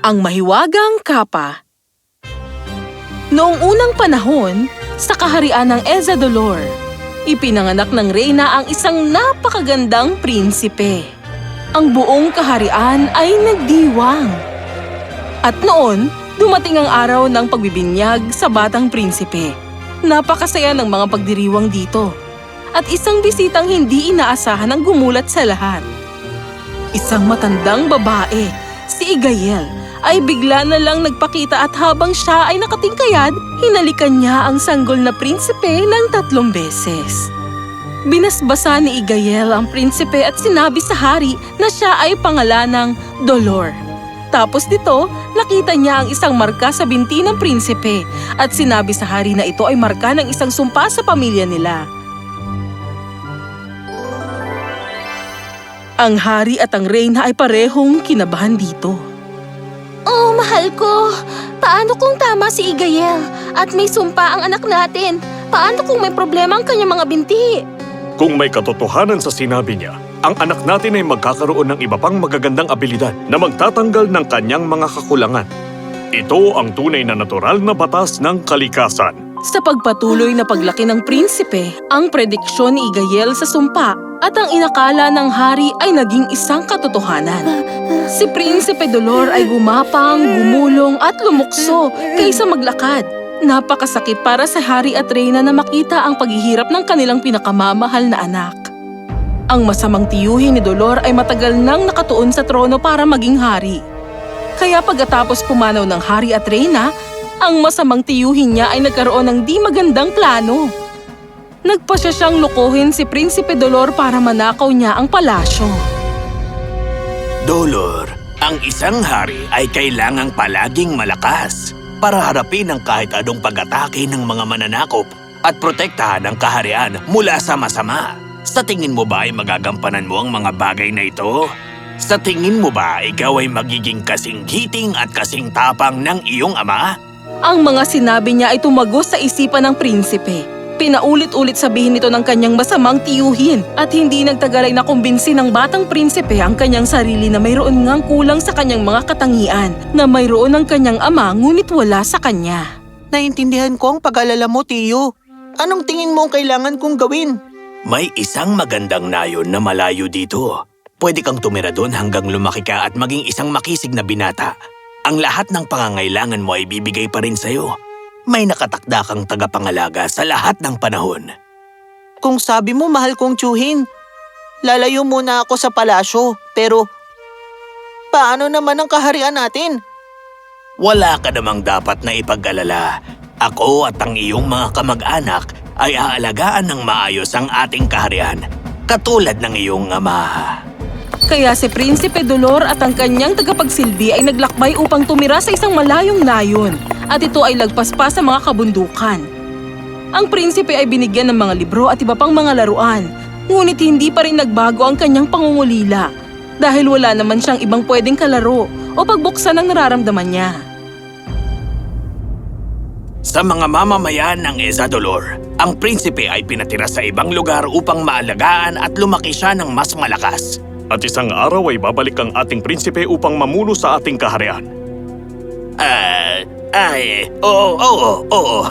Ang mahiwagang kapa. Noong unang panahon, sa kaharian ng Ezadolor, ipinanganak ng reyna ang isang napakagandang prinsipe. Ang buong kaharian ay nagdiwang. At noon, dumating ang araw ng pagbibinyag sa batang prinsipe. Napakasaya ng mga pagdiriwang dito. At isang bisitang hindi inaasahan ang gumulat sa lahat. Isang matandang babae, si Igael, ay bigla na lang nagpakita at habang siya ay nakatingkayad, hinalikan niya ang sanggol na prinsipe ng 3 beses. Binasbasa ni Igael ang prinsipe at sinabi sa hari na siya ay pangalanang Dolor. Tapos dito, nakita niya ang isang marka sa binti ng prinsipe at sinabi sa hari na ito ay marka ng isang sumpa sa pamilya nila. Ang hari at ang reyna ay parehong kinabahan dito. Oh, mahal ko! Paano kung tama si Igael at may sumpa ang anak natin? Paano kung may problema ang kanyang mga binti? Kung may katotohanan sa sinabi niya, ang anak natin ay magkakaroon ng iba pang magagandang abilidad na magtatanggal ng kanyang mga kakulangan. Ito ang tunay na natural na batas ng kalikasan. Sa pagpatuloy na paglaki ng prinsipe, ang prediksyon ni Igael sa sumpa at ang inakala ng hari ay naging isang katotohanan. Si Prinsipe Dolor ay gumapang, gumulong at lumukso kaysa maglakad. Napakasakit para sa hari at reyna na makita ang paghihirap ng kanilang pinakamamahal na anak. Ang masamang tiyuhin ni Dolor ay matagal nang nakatuon sa trono para maging hari. Kaya pagkatapos pumanaw ng hari at reyna, ang masamang tiyuhin niya ay nagkaroon ng di magandang plano. Nagpasya siyang lukuhin si Prinsipe Dolor para manakaw niya ang palasyo. Dolor, ang isang hari ay kailangang palaging malakas para harapin ang kahit anong pag-atake ng mga mananakop at protektahan ang kaharian mula sa masama. Sa tingin mo ba ay magagampanan mo ang mga bagay na ito? Sa tingin mo ba ikaw ay magiging kasing giting at kasing tapang ng iyong ama? Ang mga sinabi niya ay tumagos sa isipan ng prinsipe. Pinaulit-ulit sabihin nito ng kanyang masamang tiyuhin at hindi nagtagal ay nakumbinsi ng batang prinsipe ang kanyang sarili na mayroon ngang kulang sa kanyang mga katangian, na mayroon ang kanyang ama ngunit wala sa kanya. Naintindihan ko ang pag-alala mo, Tiyo. Anong tingin mo ang kailangan kong gawin? May isang magandang nayon na malayo dito. Pwede kang tumira doon hanggang lumaki ka at maging isang makisig na binata. Ang lahat ng pangangailangan mo ay bibigay pa rin sa'yo. May nakatakda kang tagapangalaga sa lahat ng panahon. Kung sabi mo mahal kong tiyuhin, lalayo muna ako sa palasyo. Pero, paano naman ang kaharian natin? Wala ka namang dapat na ipag-alala. Ako at ang iyong mga kamag-anak ay aalagaan ng maayos ang ating kaharian, katulad ng iyong ama. Kaya si Prinsipe Dolor at ang kanyang tagapagsilbi ay naglakbay upang tumira sa isang malayong nayon, at ito ay lagpas pa sa mga kabundukan. Ang prinsipe ay binigyan ng mga libro at iba pang mga laruan, ngunit hindi pa rin nagbago ang kanyang pangungulila dahil wala naman siyang ibang pwedeng kalaro o pagbuksan ng nararamdaman niya. Sa mga mamamayan ng Ezadolor, ang prinsipe ay pinatira sa ibang lugar upang maalagaan at lumaki siya ng mas malakas. At isang araw ay babalik ang ating prinsipe upang mamuno sa ating kaharian. Oo.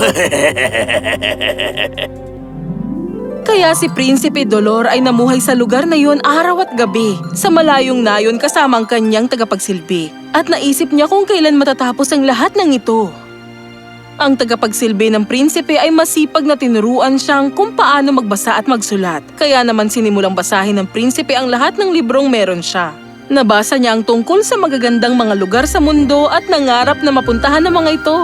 Kaya si Prinsipe Dolor ay namuhay sa lugar na yun araw at gabi, sa malayong nayon kasama ang kanyang tagapagsilbi. At naisip niya kung kailan matatapos ang lahat ng ito. Ang tagapagsilbi ng prinsipe ay masipag na tinuruan siyang kung paano magbasa at magsulat. Kaya naman sinimulang basahin ng prinsipe ang lahat ng librong meron siya. Nabasa niya ang tungkol sa magagandang mga lugar sa mundo at nangarap na mapuntahan ng mga ito.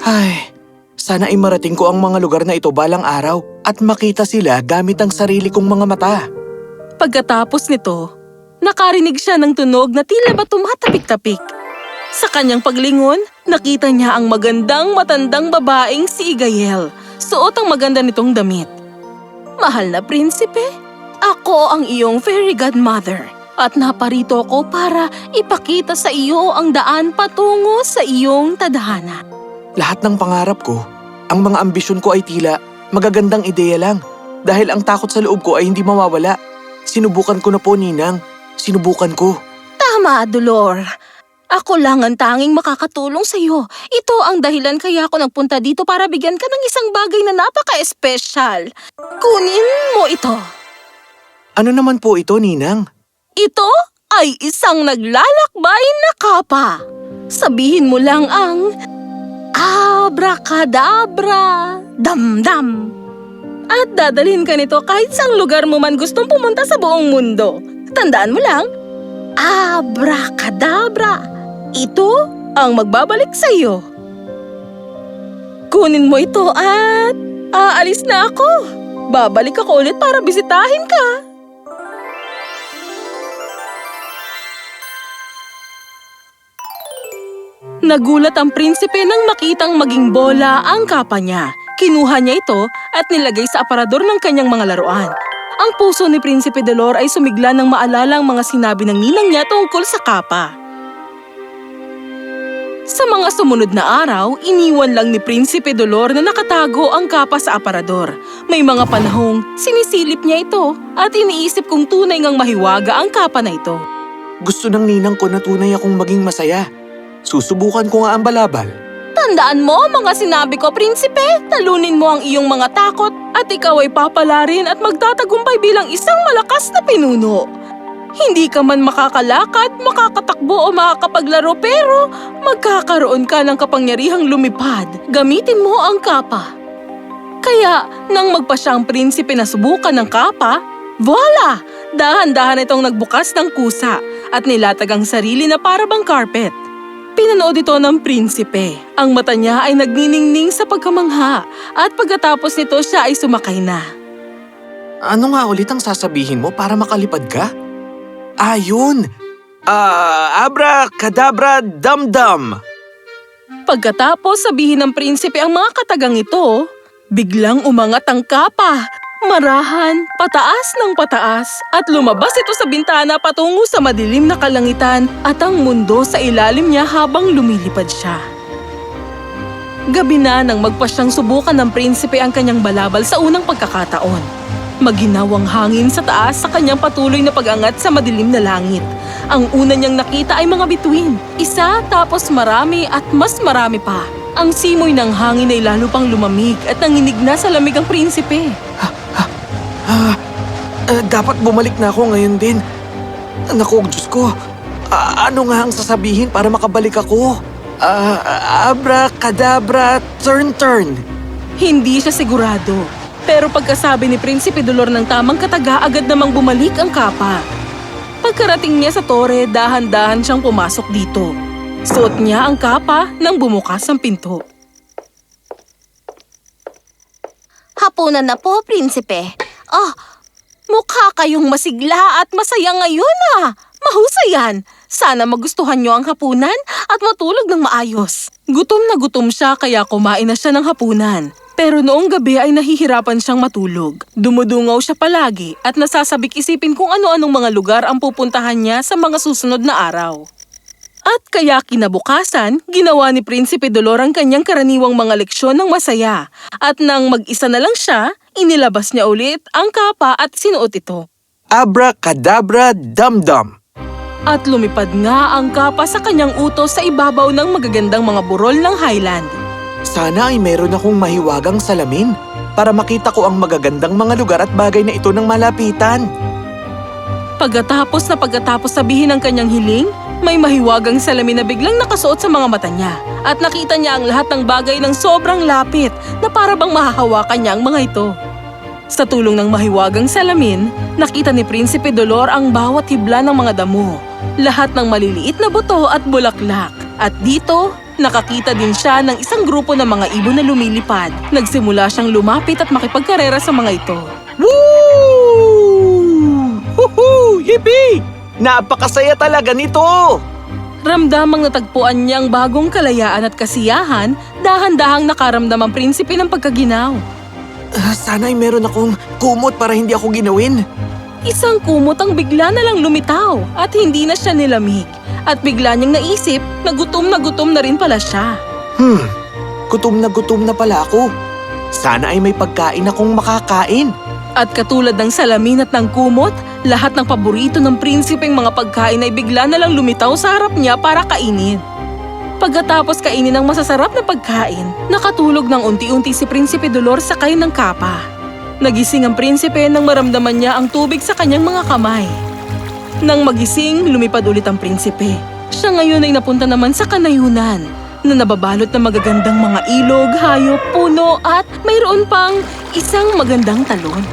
Ay, sana ay marating ko ang mga lugar na ito balang araw at makita sila gamit ang sarili kong mga mata. Pagkatapos nito, nakarinig siya ng tunog na tila ba tumatapik-tapik. Sa kanyang paglingon, nakita niya ang magandang matandang babaeng si Igael. Suot ang maganda nitong damit. Mahal na prinsipe, ako ang iyong fairy godmother. At naparito ako para ipakita sa iyo ang daan patungo sa iyong tadhana. Lahat ng pangarap ko, ang mga ambisyon ko ay tila magagandang ideya lang. Dahil ang takot sa loob ko ay hindi mawawala. Sinubukan ko na po, Ninang. Sinubukan ko. Tama, Dolor. Ako lang ang tanging makakatulong sa iyo. Ito ang dahilan kaya ako nagpunta dito para bigyan ka ng isang bagay na napaka-espesyal. Kunin mo ito. Ano naman po ito, Ninang? Ito ay isang naglalakbay na kapa. Sabihin mo lang ang abracadabra, dam-dam. At dadalhin ka nito kahit saang lugar mo man gustong pumunta sa buong mundo. Tandaan mo lang, abracadabra. Ito ang magbabalik sa iyo. Kunin mo ito at aalis na ako. Babalik ako ulit para bisitahin ka. Nagulat ang prinsipe nang makitang maging bola ang kapa niya. Kinuha niya ito at nilagay sa aparador ng kanyang mga laruan. Ang puso ni Prinsipe Dolor ay sumigla nang maalala ang mga sinabi ng ninang niya tungkol sa kapa. Sa mga sumunod na araw, iniwan lang ni Prinsipe Dolor na nakatago ang kapa sa aparador. May mga panahong sinisilip niya ito at iniisip kung tunay ngang mahiwaga ang kapa na ito. Gusto ng ninang ko na tunay akong maging masaya. Susubukan ko nga ang balabal. Tandaan mo ang mga sinabi ko, Prinsipe. Talunin mo ang iyong mga takot at ikaw ay papalarin at magtatagumpay bilang isang malakas na pinuno. Hindi ka man makakalakad, makakatakbo o makakapaglaro pero magkakaroon ka ng kapangyarihang lumipad. Gamitin mo ang kapa. Kaya nang magpa siyang prinsipe na subukan ng kapa, voila! Dahan-dahan itong nagbukas ng kusa at nilatag ang sarili na parabang carpet. Pinanood ito ng prinsipe. Ang mata niya ay nagniningning sa pagkamangha at pagkatapos nito siya ay sumakay na. Ano nga ulit ang sasabihin mo para makalipad ka? Ayun! Abracadabra dam-dam! Pagkatapos sabihin ng prinsipe ang mga katagang ito, biglang umangat ang kapa. Marahan, pataas ng pataas at lumabas ito sa bintana patungo sa madilim na kalangitan at ang mundo sa ilalim niya habang lumilipad siya. Gabi na nang magpa siyang subukan ng prinsipe ang kanyang balabal sa unang pagkakataon. Maginawang hangin sa taas sa kanyang patuloy na pag-angat sa madilim na langit. Ang una niyang nakita ay mga bituin, isa tapos marami at mas marami pa. Ang simoy ng hangin ay lalo pang lumamig at nanginig na sa lamig ang prinsipe. Dapat bumalik na ako ngayon din. Naku, Diyos ko. Ano nga ang sasabihin para makabalik ako? Abracadabra, turn. Hindi siya sigurado. Pero pagkasabi ni Prinsipe Dolor ng tamang kataga, agad namang bumalik ang kapa. Pagkarating niya sa tore, dahan-dahan siyang pumasok dito. Suot niya ang kapa nang bumukas ang pinto. Hapunan na po, Prinsipe. Mukha kayong masigla at masaya ngayon Mahusay yan. Sana magustuhan niyo ang hapunan at matulog ng maayos. Gutom na gutom siya kaya kumain na siya ng hapunan. Pero noong gabi ay nahihirapan siyang matulog. Dumudungaw siya palagi at nasasabik isipin kung ano-anong mga lugar ang pupuntahan niya sa mga susunod na araw. At kaya kinabukasan, ginawa ni Prinsipe Dolor ang kanyang karaniwang mga leksyon ng masaya. At nang mag-isa na lang siya, inilabas niya ulit ang kapa at sinuot ito. Abracadabra dam-dam. At lumipad nga ang kapa sa kanyang utos sa ibabaw ng magagandang mga burol ng Highland. Sana ay meron akong mahiwagang salamin para makita ko ang magagandang mga lugar at bagay na ito ng malapitan. Pagkatapos sabihin ang kanyang hiling, may mahiwagang salamin na biglang nakasuot sa mga mata niya. At nakita niya ang lahat ng bagay ng sobrang lapit na para bang mahahawakan niya ang mga ito. Sa tulong ng mahiwagang salamin, nakita ni Prinsipe Dolor ang bawat hibla ng mga damo, lahat ng maliliit na buto at bulaklak. At dito, nakakita din siya ng isang grupo ng mga ibon na lumilipad. Nagsimula siyang lumapit at makipagkarera sa mga ito. Woo! Huhu! Yippee! Napakasaya talaga nito! Ramdamang natagpuan niya ang bagong kalayaan at kasiyahan, dahan-dahang nakaramdam ang prinsipe ng pagkaginaw. Sana ay meron akong kumot para hindi ako ginawin. isang kumot ang bigla na lang lumitaw at hindi na siya nilamig. At bigla niyang naisip na gutom na rin pala siya. Gutom na pala ako. Sana ay may pagkain akong makakain. At katulad ng salamin at ng kumot, lahat ng paborito ng prinsipeng mga pagkain ay bigla na lang lumitaw sa harap niya para kainin. Pagkatapos kainin ng masasarap na pagkain, nakatulog ng unti-unti si Prinsipe Dolor sakay ng kapa. Nagising ang prinsipe nang maramdaman niya ang tubig sa kanyang mga kamay. Nang magising, lumipad ulit ang prinsipe. Siya ngayon ay napunta naman sa kanayunan na nababalot ng magagandang mga ilog, hayop, puno at mayroon pang isang magandang talon.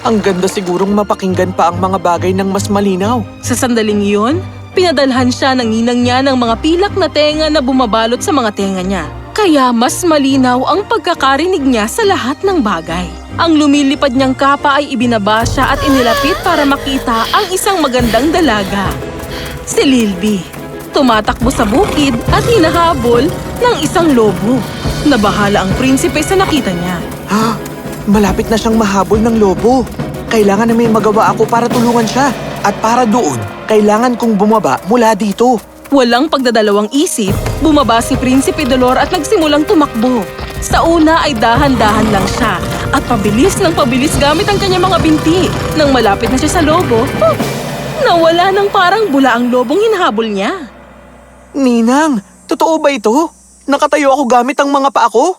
Ang ganda sigurong mapakinggan pa ang mga bagay ng mas malinaw. Sa sandaling iyon, pinadalhan siya ng ninang niya ng mga pilak na tenga na bumabalot sa mga tenga niya. Kaya mas malinaw ang pagkakarinig niya sa lahat ng bagay. Ang lumilipad niyang kapa ay ibinaba siya at inilapit para makita ang isang magandang dalaga. Si Lilby. Tumatakbo sa bukid at hinahabol ng isang lobo. Nabahala ang prinsipe sa nakita niya. Malapit na siyang mahabol ng lobo. Kailangan na may magawa ako para tulungan siya. At para doon, kailangan kong bumaba mula dito. Walang pagdadalawang isip, bumaba si Prinsipe Dolor at nagsimulang tumakbo. Sa una ay dahan-dahan lang siya at pabilis ng pabilis gamit ang kanyang mga binti. Nang malapit na siya sa lobo, nawala ng parang bula ang lobong hinahabol niya. Ninang, totoo ba ito? Nakatayo ako gamit ang mga paa ko?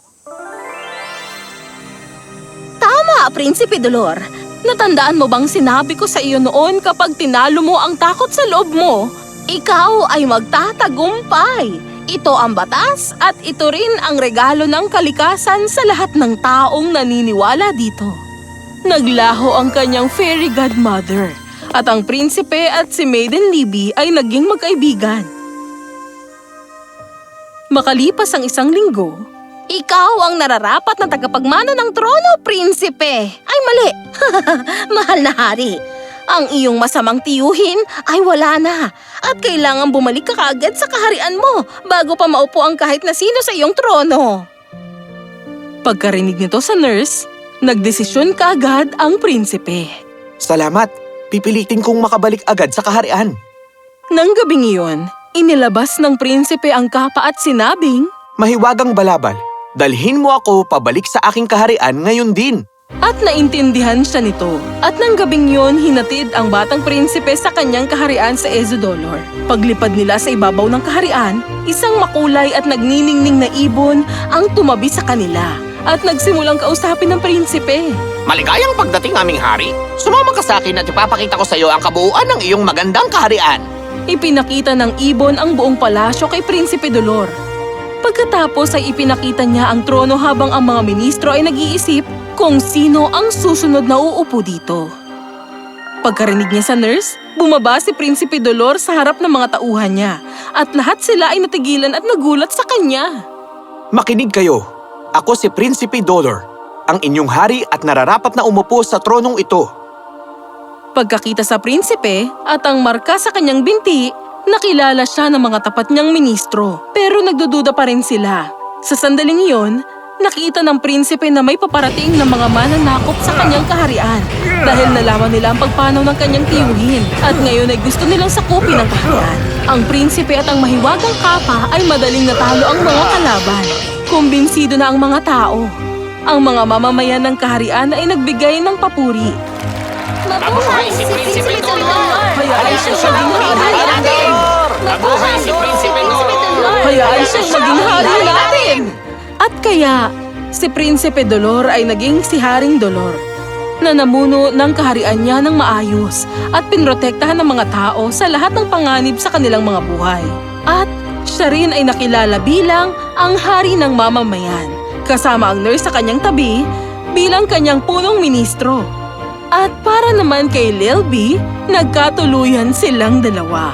Tama, Prinsipe Dolor. Natandaan mo bang sinabi ko sa iyo noon kapag tinalo mo ang takot sa loob mo, ikaw ay magtatagumpay. Ito ang batas at ito rin ang regalo ng kalikasan sa lahat ng taong naniniwala dito. Naglaho ang kanyang fairy godmother at ang prinsipe at si Maiden Libby ay naging magkaibigan. Makalipas ang isang linggo, Ikaw ang nararapat na tagapagmana ng trono, Prinsipe. Ay, mali. Mahal na hari. Ang iyong masamang tiyuhin ay wala na. At kailangan bumalik ka kaagad sa kaharian mo bago pa maupo ang kahit na sino sa iyong trono. Pagkarinig nito sa nurse, nagdesisyon kaagad ang prinsipe. Salamat. Pipilitin kong makabalik agad sa kaharian. Nang gabing iyon, inilabas ng prinsipe ang kapa at sinabing, Mahiwagang balabal, dalhin mo ako pabalik sa aking kaharian ngayon din. at naintindihan siya nito. At nang gabing yun, hinatid ang batang prinsipe sa kanyang kaharian sa Ezodolor. Paglipad nila sa ibabaw ng kaharian, isang makulay at nagniningning na ibon ang tumabi sa kanila at nagsimulang kausapin ng prinsipe. Maligayang pagdating aming hari. Sumama ka sa akin at ipapakita ko sa iyo ang kabuuan ng iyong magandang kaharian. Ipinakita ng ibon ang buong palasyo kay Prinsipe Dolor. Pagkatapos ay ipinakita niya ang trono habang ang mga ministro ay nag-iisip kung sino ang susunod na uupo dito. Pagkarinig niya sa nurse, bumaba si Prinsipe Dolor sa harap ng mga tauhan niya at lahat sila ay natigilan at nagulat sa kanya. Makinig kayo. Ako si Prinsipe Dolor, ang inyong hari at nararapat na umupo sa tronong ito. Pagkakita sa prinsipe at ang marka sa kanyang binti, nakilala siya ng mga tapat niyang ministro. Pero nagdududa pa rin sila. Sa sandaling iyon, nakita ng prinsipe na may paparating na mga mananakop sa kanyang kaharian dahil nalaman nila ang pagpanaw ng kanyang tiyuhin at ngayon ay gusto nilang sakupin ang kaharian. Ang prinsipe at ang mahiwagang kapa ay madaling natalo ang mga kalaban. Kumbinsido na ang mga tao. Ang mga mamamayan ng kaharian ay nagbigay ng papuri. Mabuhay si Prinsipe Dolor! Hayaan siyang maging hari natin! Mabuhay si Prinsipe Dolor! Hayaan siyang maging hari natin! At kaya, si Prinsipe Dolor ay naging si Haring Dolor na namuno ng kaharian niya ng maayos at pinrotektahan ng mga tao sa lahat ng panganib sa kanilang mga buhay. At siya rin ay nakilala bilang ang hari ng mamamayan, kasama ang nurse sa kanyang tabi bilang kanyang punong ministro. At para naman kay Lilby, nagkatuluyan silang dalawa.